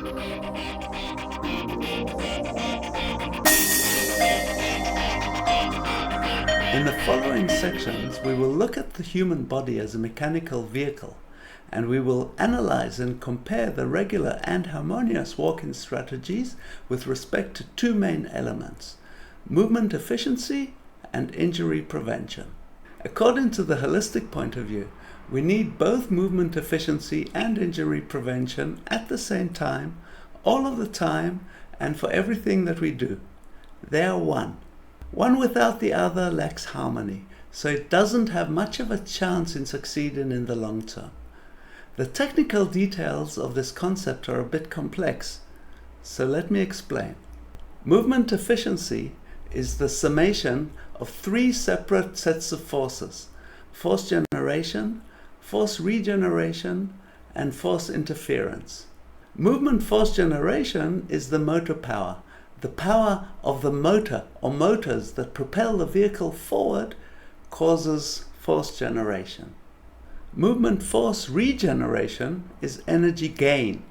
In the following sections, we will look at the human body as a mechanical vehicle, and we will analyze and compare the regular and harmonious walk-in strategies with respect to two main elements: movement efficiency and injury prevention. According to the holistic point of view, we need both movement efficiency and injury prevention at the same time, all of the time, and for everything that we do. They are one. One without the other lacks harmony, so it doesn't have much of a chance in succeeding in the long term. The technical details of this concept are a bit complex, so let me explain. Movement efficiency is the summation of three separate sets of forces: force generation, force regeneration, and force interference. Movement force generation is the motor power. The power of the motor or motors that propel the vehicle forward causes force generation. Movement force regeneration is energy gain,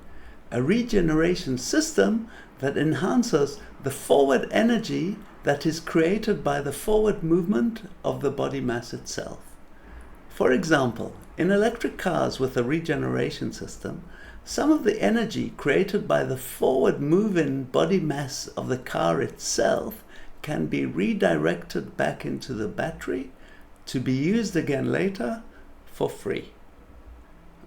a regeneration system that enhances the forward energy that is created by the forward movement of the body mass itself. For example, in electric cars with a regeneration system, some of the energy created by the forward moving body mass of the car itself can be redirected back into the battery to be used again later for free.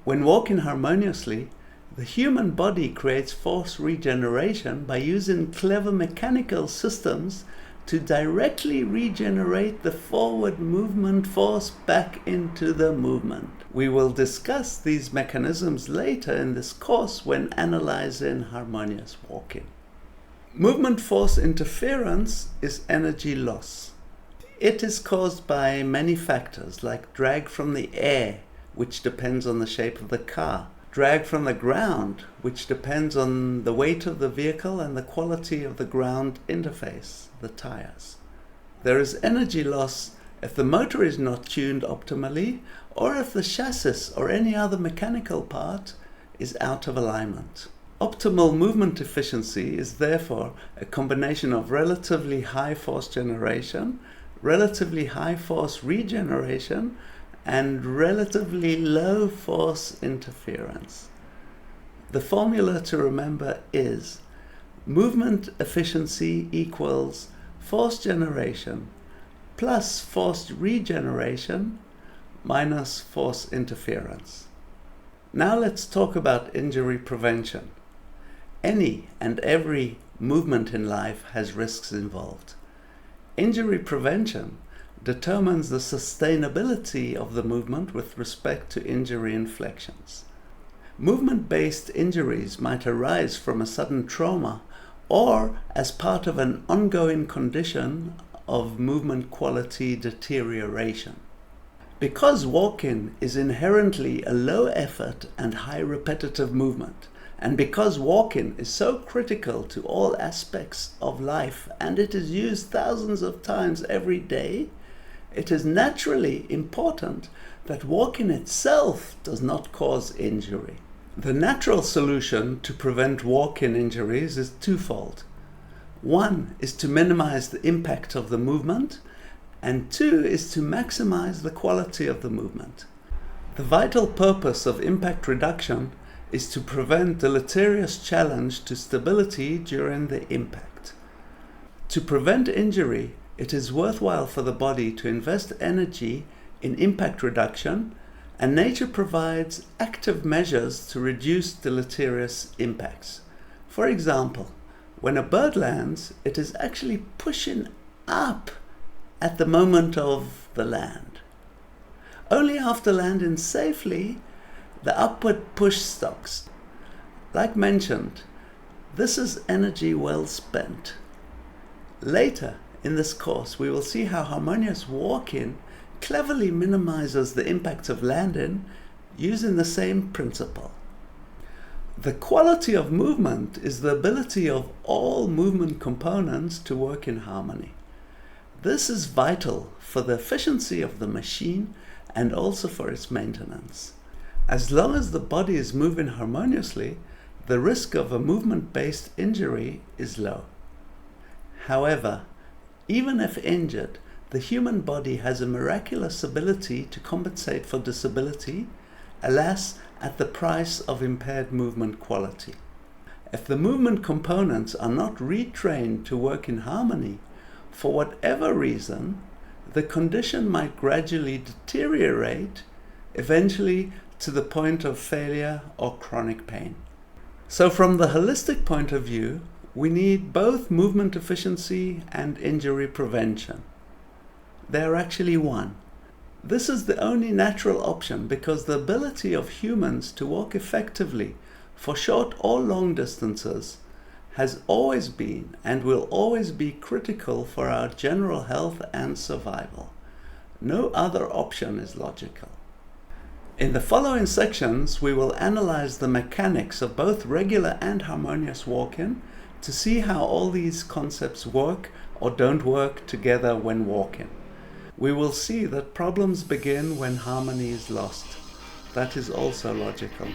When walking harmoniously, the human body creates force regeneration by using clever mechanical systems to directly regenerate the forward movement force back into the movement. We will discuss these mechanisms later in this course when analyzing harmonious walking. Movement force interference is energy loss. It is caused by many factors like drag from the air, which depends on the shape of the car, drag from the ground, which depends on the weight of the vehicle and the quality of the ground interface, the tires. There is energy loss if the motor is not tuned optimally, or if the chassis or any other mechanical part is out of alignment. Optimal movement efficiency is therefore a combination of relatively high force generation, relatively high force regeneration, and relatively low force interference. The formula to remember is movement efficiency equals force generation plus force regeneration minus force interference. Now let's talk about injury prevention. Any and every movement in life has risks involved. Injury prevention determines the sustainability of the movement with respect to injury inflections. Movement-based injuries might arise from a sudden trauma or as part of an ongoing condition of movement quality deterioration. Because walking is inherently a low effort and high repetitive movement, and because walking is so critical to all aspects of life and it is used thousands of times every day, it is naturally important that walking itself does not cause injury. The natural solution to prevent walk-in injuries is twofold. One is to minimize the impact of the movement, and two is to maximize the quality of the movement. The vital purpose of impact reduction is to prevent deleterious challenge to stability during the impact. To prevent injury, it is worthwhile for the body to invest energy in impact reduction, and nature provides active measures to reduce deleterious impacts. For example, when a bird lands, it is actually pushing up at the moment of the land. Only after landing safely, the upward push stops. Like mentioned, this is energy well spent. Later in this course, we will see how harmonious walking cleverly minimizes the impact of landing using the same principle. The quality of movement is the ability of all movement components to work in harmony. This is vital for the efficiency of the machine and also for its maintenance. As long as the body is moving harmoniously, the risk of a movement-based injury is low. However, even if injured, the human body has a miraculous ability to compensate for disability, alas, at the price of impaired movement quality. If the movement components are not retrained to work in harmony, for whatever reason, the condition might gradually deteriorate, eventually to the point of failure or chronic pain. So from the holistic point of view, we need both movement efficiency and injury prevention. They are actually one. This is the only natural option because the ability of humans to walk effectively for short or long distances has always been and will always be critical for our general health and survival. No other option is logical. In the following sections, we will analyze the mechanics of both regular and harmonious walking to see how all these concepts work or don't work together when walking. We will see that problems begin when harmony is lost. That is also logical.